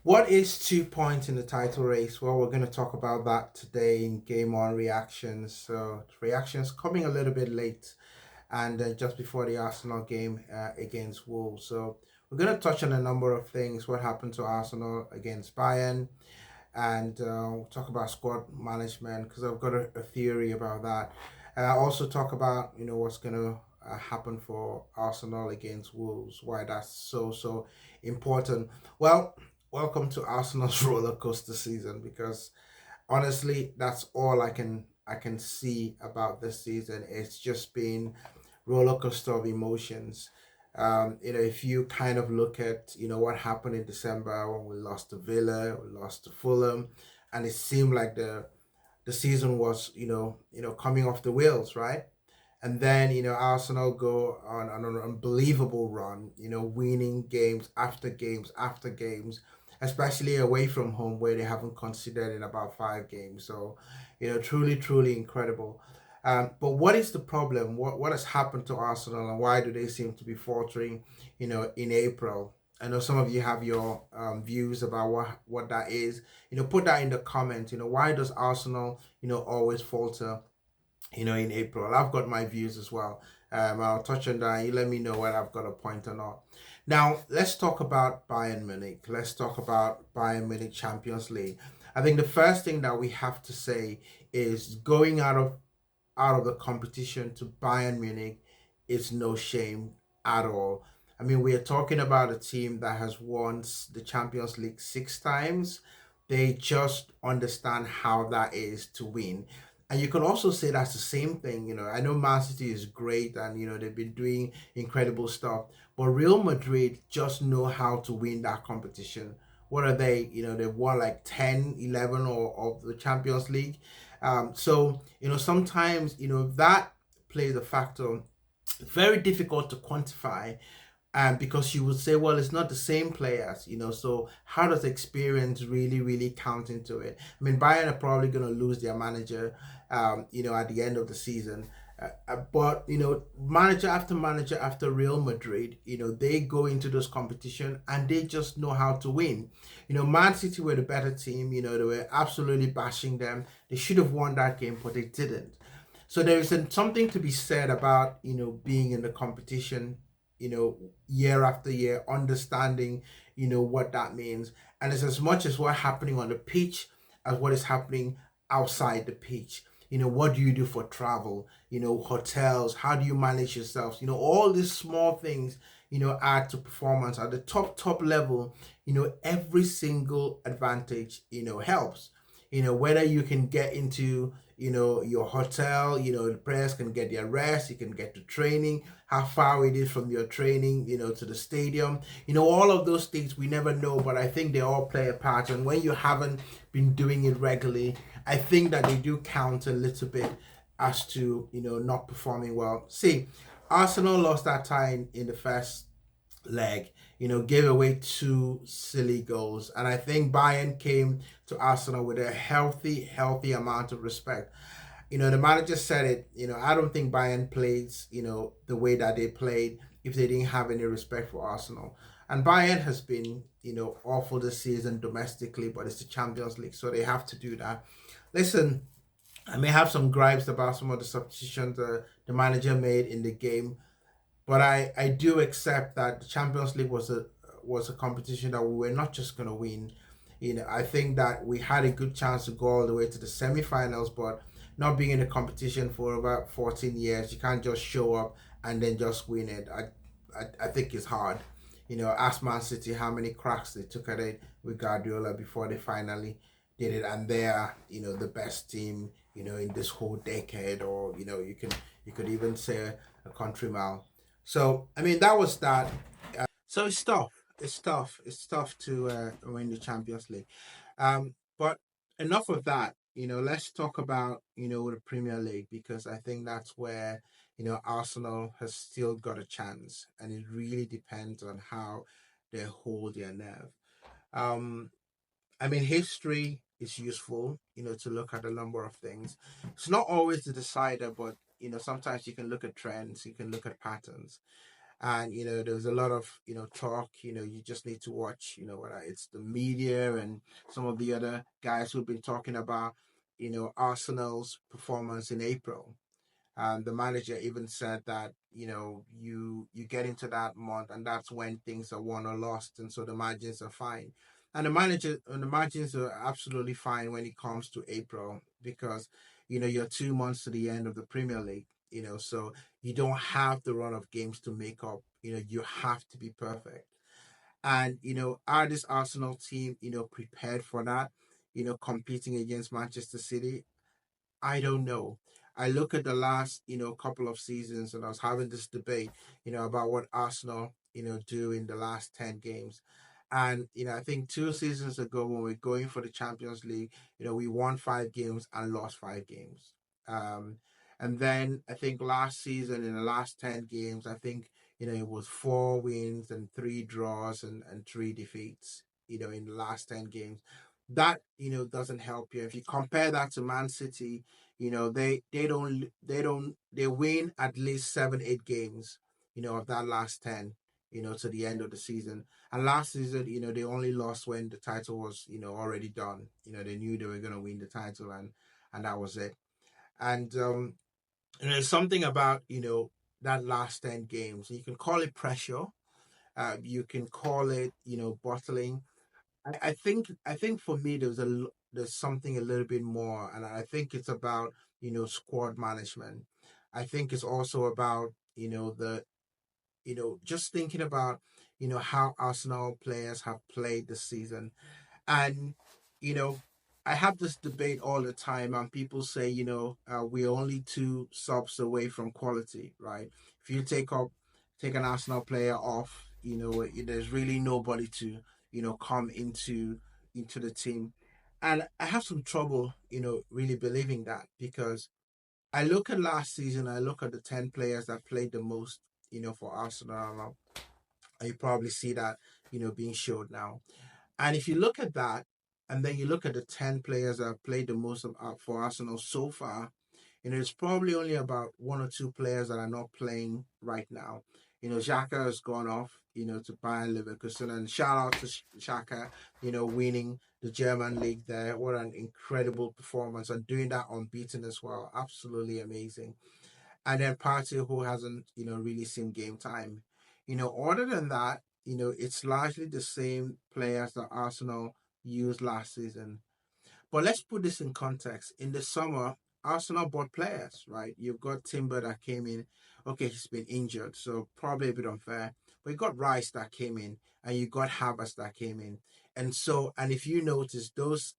What is 2 points in the title race? Well, we're going to talk about that today in Game On Reactions. So, reactions coming a little bit late and just before the Arsenal game against Wolves. So, we're going to touch on a number of things. What happened to Arsenal against Bayern, and we'll talk about squad management because I've got a theory about that. And I also talk about what's going to happen for Arsenal against Wolves, why that's so important. Well, welcome to Arsenal's roller coaster season because honestly, that's all I can see about this season. It's just been roller coaster of emotions. If you kind of look at what happened in December when we lost to Villa, we lost to Fulham, and it seemed like the season was coming off the wheels, right? And then Arsenal go on an unbelievable run, winning games after games after games, especially away from home where they haven't conceded in about 5 games. So truly incredible. But what is the problem? What has happened to Arsenal, and why do they seem to be faltering in April? I know some of you have your views about what that is. Put that in the comments. Why does Arsenal always falter in April? I've got my views as well. I'll touch on that. You let me know whether I've got a point or not. Now, let's talk about Bayern Munich. Let's talk about Bayern Munich Champions League. I think the first thing that we have to say is going out of the competition to Bayern Munich is no shame at all. I mean, we are talking about a team that has won the Champions League 6 times. They just understand how that is to win. And you can also say that's the same thing. I know Man City is great and, they've been doing incredible stuff, but Real Madrid just know how to win that competition. What are they? They've won like 10, 11 or of the Champions League. So sometimes that plays a factor. Very difficult to quantify, because you would say, well, it's not the same players, so how does experience really count into it? I mean, Bayern are probably going to lose their manager, at the end of the season. But manager after manager after Real Madrid, they go into this competition and they just know how to win. Man City were the better team. They were absolutely bashing them. They should have won that game, but they didn't. So there is something to be said about being in the competition, year after year, understanding what that means, and it's as much as what's happening on the pitch as what is happening outside the pitch. What do you do for travel? Hotels. How do you manage yourselves? All these small things add to performance at the top level. Every single advantage helps. Whether you can get into your hotel, the players can get their rest, you can get to training, how far it is from your training to the stadium. All of those things we never know, but I think they all play a part. And when you haven't been doing it regularly, I think that they do count a little bit as to not performing well. See, Arsenal lost that time in the first leg, gave away 2 silly goals. And I think Bayern came to Arsenal with a healthy amount of respect. The manager said it, I don't think Bayern plays, the way that they played if they didn't have any respect for Arsenal. And Bayern has been, awful this season domestically, but it's the Champions League, so they have to do that. Listen, I may have some gripes about some of the substitutions the manager made in the game, but I do accept that the Champions League was a competition that we were not just gonna win. I think that we had a good chance to go all the way to the semi-finals, but not being in the competition for about 14 years, you can't just show up and then just win it. I think it's hard. Ask Man City how many cracks they took at it with Guardiola before they finally did it, and they are the best team in this whole decade, or you could even say a country mile. So I mean that was that. So it's tough. It's tough. It's tough to win the Champions League. But enough of that. Let's talk about the Premier League, because I think that's where Arsenal has still got a chance, and it really depends on how they hold their nerve. Um, I mean, history is useful, to look at a number of things. It's not always the decider, but sometimes you can look at trends, you can look at patterns. And there's a lot of talk. You just need to watch, whether it's the media and some of the other guys who've been talking about Arsenal's performance in April. The manager even said that you get into that month, and that's when things are won or lost, and so the margins are fine. And the margins are absolutely fine when it comes to April, because you're 2 months to the end of the Premier League. So you don't have the run of games to make up. You have to be perfect. And are this Arsenal team prepared for that? Competing against Manchester City, I don't know. I look at the last, couple of seasons, and I was having this debate, about what Arsenal, do in the last 10 games. And, I think 2 seasons ago when we are going for the Champions League, we won 5 games and lost 5 games. Um, and then I think last season, in the last 10 games, I think, it was 4 wins and 3 draws and 3 defeats, in the last 10 games. That, doesn't help you. If you compare that to Man City, they win at least 7 8 games of that last 10 to the end of the season. And last season, they only lost when the title was already done. They knew they were going to win the title, and that was it. And there's something about that last 10 games. You can call it pressure, you can call it bottling. I think for me there's something a little bit more, and I think it's about squad management. I think it's also about the just thinking about how Arsenal players have played this season. And you know I have this debate all the time, and people say we're only 2 subs away from quality, right? If you take an Arsenal player off, there's really nobody to come into the team. And I have some trouble really believing that, because I look at last season, I look at the 10 players that played the most for Arsenal, and you probably see that being showed now. And if you look at that, and then you look at the 10 players that have played the most for Arsenal so far, it's probably only about 1 or 2 players that are not playing right now. Xhaka has gone off, to Bayern Leverkusen, and shout out to Xhaka, winning the German league there. What an incredible performance, and doing that unbeaten as well. Absolutely amazing. And then Partey, who hasn't, really seen game time. Other than that, it's largely the same players that Arsenal used last season. But let's put this in context. In the summer, Arsenal bought players, right? You've got Timber that came in. Okay, he's been injured, so probably a bit unfair. But you got Rice that came in, and you got Havertz that came in. And if you notice, those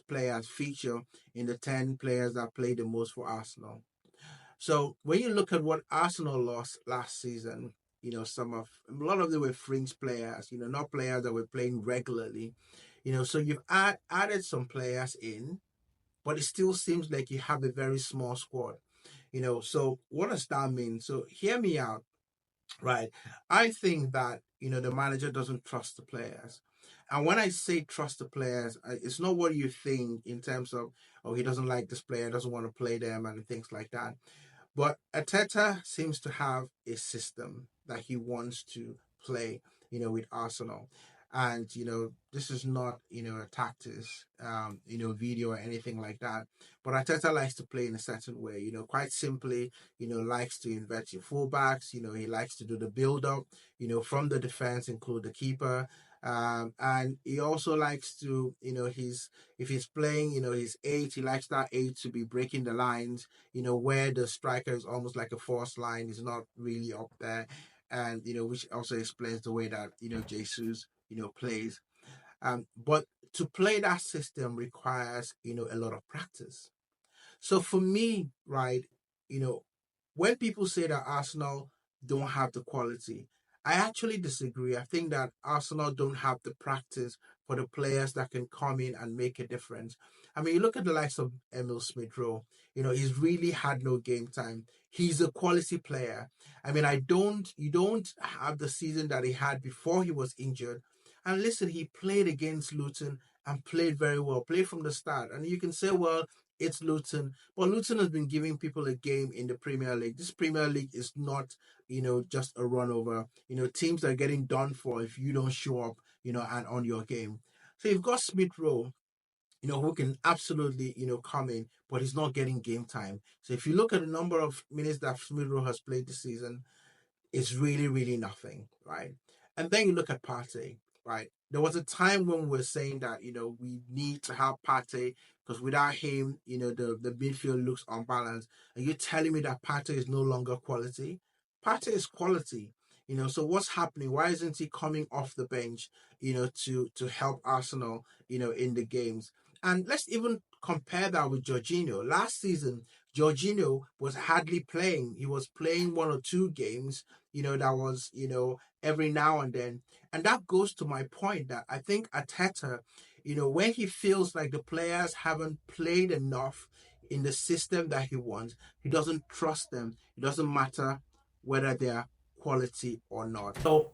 players feature in the 10 players that played the most for Arsenal. So when you look at what Arsenal lost last season, a lot of them were fringe players, not players that were playing regularly. So you've added some players in, but it still seems like you have a very small squad. So what does that mean? So hear me out, right? I think that the manager doesn't trust the players. And when I say trust the players, it's not what you think in terms of, oh, he doesn't like this player, doesn't want to play them, and things like that. But Ateta seems to have a system that he wants to play, with Arsenal. And, this is not, a tactics, video or anything like that. But Ateta likes to play in a certain way, quite simply, likes to invert your fullbacks, he likes to do the build up, from the defense, include the keeper. And he also likes to, if he's playing, his eight, he likes that eight to be breaking the lines, where the striker is almost like a force line, is not really up there. And, which also explains the way that, Jesus, plays. But to play that system requires, a lot of practice. So for me, right, you know, when people say that Arsenal don't have the quality, I actually disagree. I think that Arsenal don't have the practice for the players that can come in and make a difference. I mean, you look at the likes of Emil Smith Rowe, he's really had no game time. He's a quality player. I mean, you don't have the season that he had before he was injured. And listen, he played against Luton and played very well, played from the start. And you can say, well, it's Luton, but Luton has been giving people a game in the Premier League. This Premier League is not, just a run over. Teams are getting done for if you don't show up, and on your game. So you've got Smith Rowe, who can absolutely, come in, but he's not getting game time. So if you look at the number of minutes that Smith Rowe has played this season, it's really, really nothing, right? And then you look at Partey, right? There was a time when we were saying that, we need to have Partey because without him, the midfield looks unbalanced. And you're telling me that Partey is no longer quality? Partey is quality. So what's happening? Why isn't he coming off the bench, to help Arsenal, in the games? And let's even compare that with Jorginho. Last season, Jorginho was hardly playing. He was playing one or two games, that was, every now and then. And that goes to my point that I think Ateta, when he feels like the players haven't played enough in the system that he wants, he doesn't trust them. It doesn't matter whether they're quality or not. So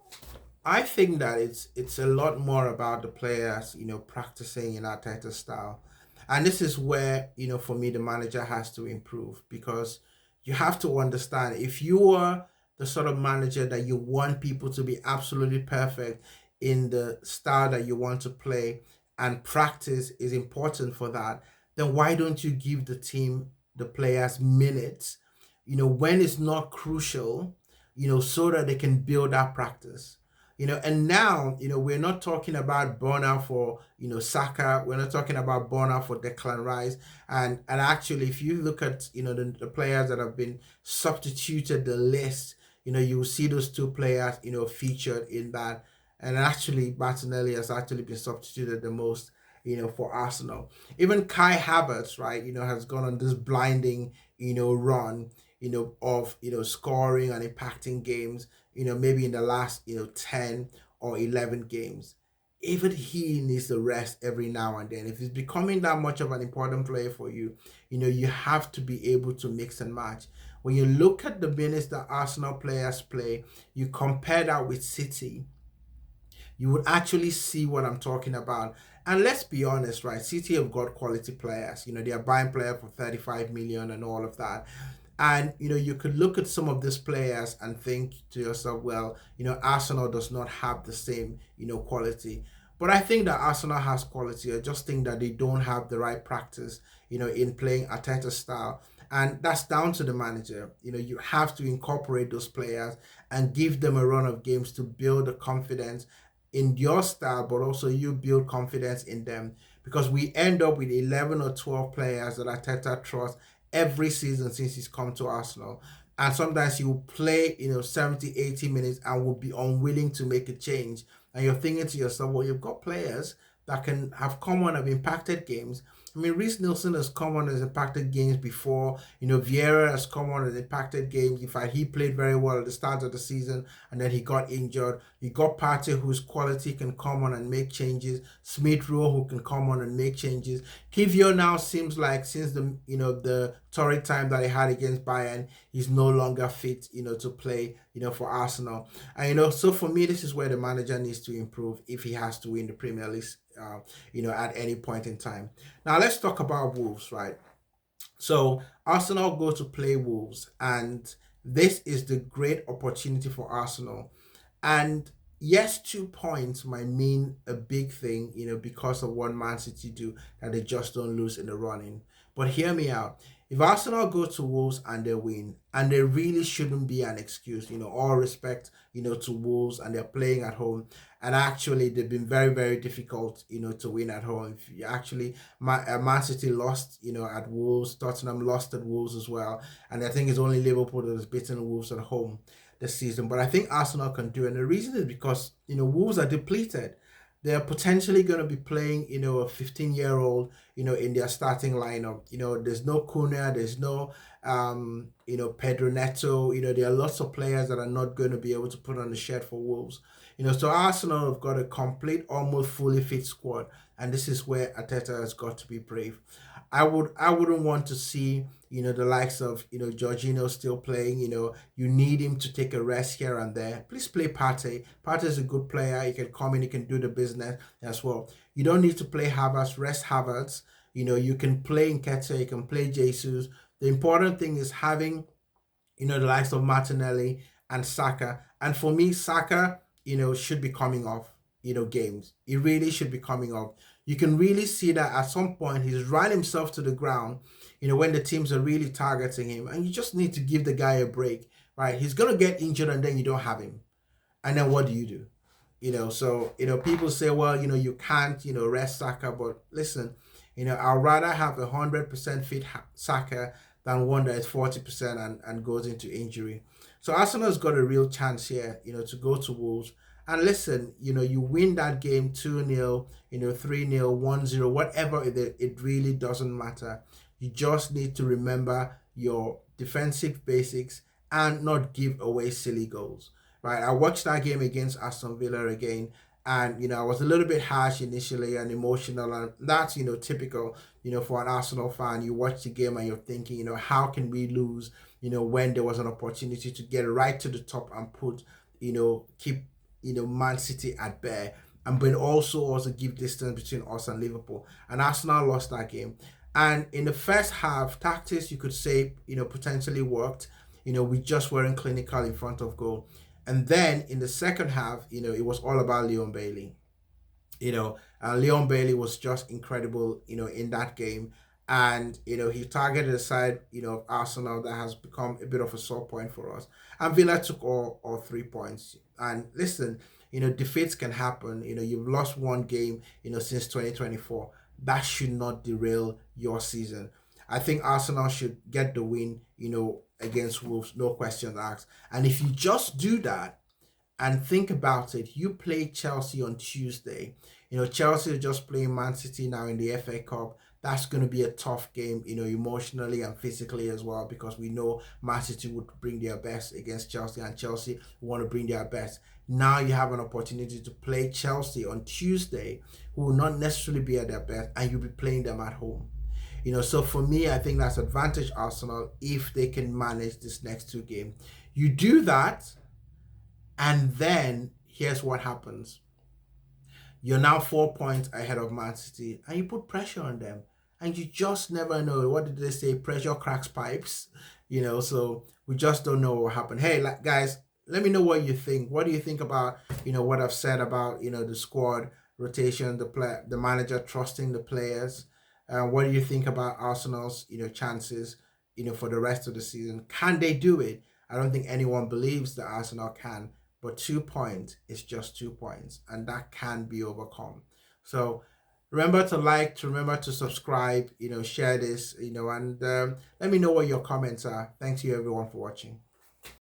I think that it's a lot more about the players, practicing in Arteta style. And this is where, for me, the manager has to improve because you have to understand if you are the sort of manager that you want people to be absolutely perfect in the style that you want to play and practice is important for that, then why don't you give the team, the players minutes, when it's not crucial, so that they can build that practice. And now, we're not talking about burnout for, Saka. We're not talking about burnout for Declan Rice. And actually, if you look at, the players that have been substituted the list, you will see those two players, featured in that. And actually, Martinelli has actually been substituted the most, for Arsenal. Even Kai Havertz, right, has gone on this blinding, run, of, scoring and impacting games, maybe in the last, 10 or 11 games. Even he needs to rest every now and then. If he's becoming that much of an important player for you, you have to be able to mix and match. When you look at the minutes that Arsenal players play, you compare that with City, you would actually see what I'm talking about. And let's be honest, right? City have got quality players. They are buying players for 35 million and all of that. And you could look at some of these players and think to yourself, well, Arsenal does not have the same, quality. But I think that Arsenal has quality. I just think that they don't have the right practice, in playing Arteta style. And that's down to the manager. You have to incorporate those players and give them a run of games to build the confidence in your style, but also you build confidence in them because we end up with 11 or 12 players that Arteta trusts every season since he's come to Arsenal. And sometimes he will play, 70, 80 minutes and will be unwilling to make a change. And you're thinking to yourself, well, you've got players that can have come on, have impacted games. I mean, Reece Nelson has come on as impacted games before. Vieira has come on as impacted games. In fact, he played very well at the start of the season and then he got injured. You got Partey, whose quality can come on and make changes. Smith Rowe, who can come on and make changes. Kivio now seems like since the torrid time that he had against Bayern, he's no longer fit, to play, for Arsenal. And so for me, this is where the manager needs to improve if he has to win the Premier League, at any point in time. Now let's talk about Wolves, right? So Arsenal go to play Wolves, and this is the great opportunity for Arsenal. And yes, 2 points might mean a big thing, because of what Man City do, that they just don't lose in the running. But hear me out. If Arsenal go to Wolves and they win, and there really shouldn't be an excuse, all respect, to Wolves, and they're playing at home. And actually, they've been very, very difficult, to win at home. If you actually, Man City lost, at Wolves. Tottenham lost at Wolves as well. And I think it's only Liverpool that has beaten Wolves at home this season. But I think Arsenal can do it. And the reason is because, Wolves are depleted. They're potentially going to be playing, a 15-year-old, in their starting lineup. There's no Cunha, there's no, Pedro Neto. There are lots of players that are not going to be able to put on the shirt for Wolves. So Arsenal have got a complete, almost fully fit squad. And this is where Arteta has got to be brave. I wouldn't want to see, the likes of, Jorginho still playing. You need him to take a rest here and there. Please play Partey. Partey is a good player. He can come in, he can do the business as well. You don't need to play Havertz, rest Havertz, You can play Nketiah, you can play Jesus. The important thing is having the likes of Martinelli and Saka. And for me, Saka, should be coming off, games. He really should be coming off. You can really see that at some point he's run himself to the ground, when the teams are really targeting him. And you just need to give the guy a break, right? He's going to get injured and then you don't have him. And then what do you do? So people say, well, you can't rest Saka, but listen, I'd rather have 100% fit Saka than one that is 40% and goes into injury. So Arsenal's got a real chance here, to go to Wolves. And listen, you win that game 2-0, 3-0, 1-0, whatever it really doesn't matter. You just need to remember your defensive basics and not give away silly goals, right? I watched that game against Aston Villa again, and I was a little bit harsh initially and emotional, and that's typical. For an Arsenal fan, you watch the game and you're thinking, how can we lose? When there was an opportunity to get right to the top and put, keep Man City at bay, and but also give distance between us and Liverpool. And Arsenal lost that game. And in the first half, tactics you could say potentially worked. We just weren't clinical in front of goal. And then in the second half, it was all about Leon Bailey. Leon Bailey was just incredible, in that game. And, he targeted a side, of Arsenal that has become a bit of a sore point for us. And Villa took all 3 points. And listen, defeats can happen. You've lost one game, since 2024. That should not derail your season. I think Arsenal should get the win, against Wolves, no questions asked. And if you just do that, and think about it, you play Chelsea on Tuesday. Chelsea is just playing Man City now in the FA Cup. That's going to be a tough game, emotionally and physically as well, because we know Man City would bring their best against Chelsea, and Chelsea want to bring their best. Now you have an opportunity to play Chelsea on Tuesday, who will not necessarily be at their best, and you'll be playing them at home. So for me, I think that's advantage Arsenal if they can manage this next two games. You do that, and then here's what happens. You're now 4 points ahead of Man City, and you put pressure on them. And you just never know. What did they say? Pressure cracks pipes. So we just don't know what will happen. Hey, guys, let me know what you think. What do you think about, what I've said about, the squad rotation, the manager trusting the players? What do you think about Arsenal's, chances, for the rest of the season? Can they do it? I don't think anyone believes that Arsenal can. But 2 points is just 2 points, and that can be overcome. So remember to remember to subscribe, share this, and let me know what your comments are. Thanks you everyone for watching.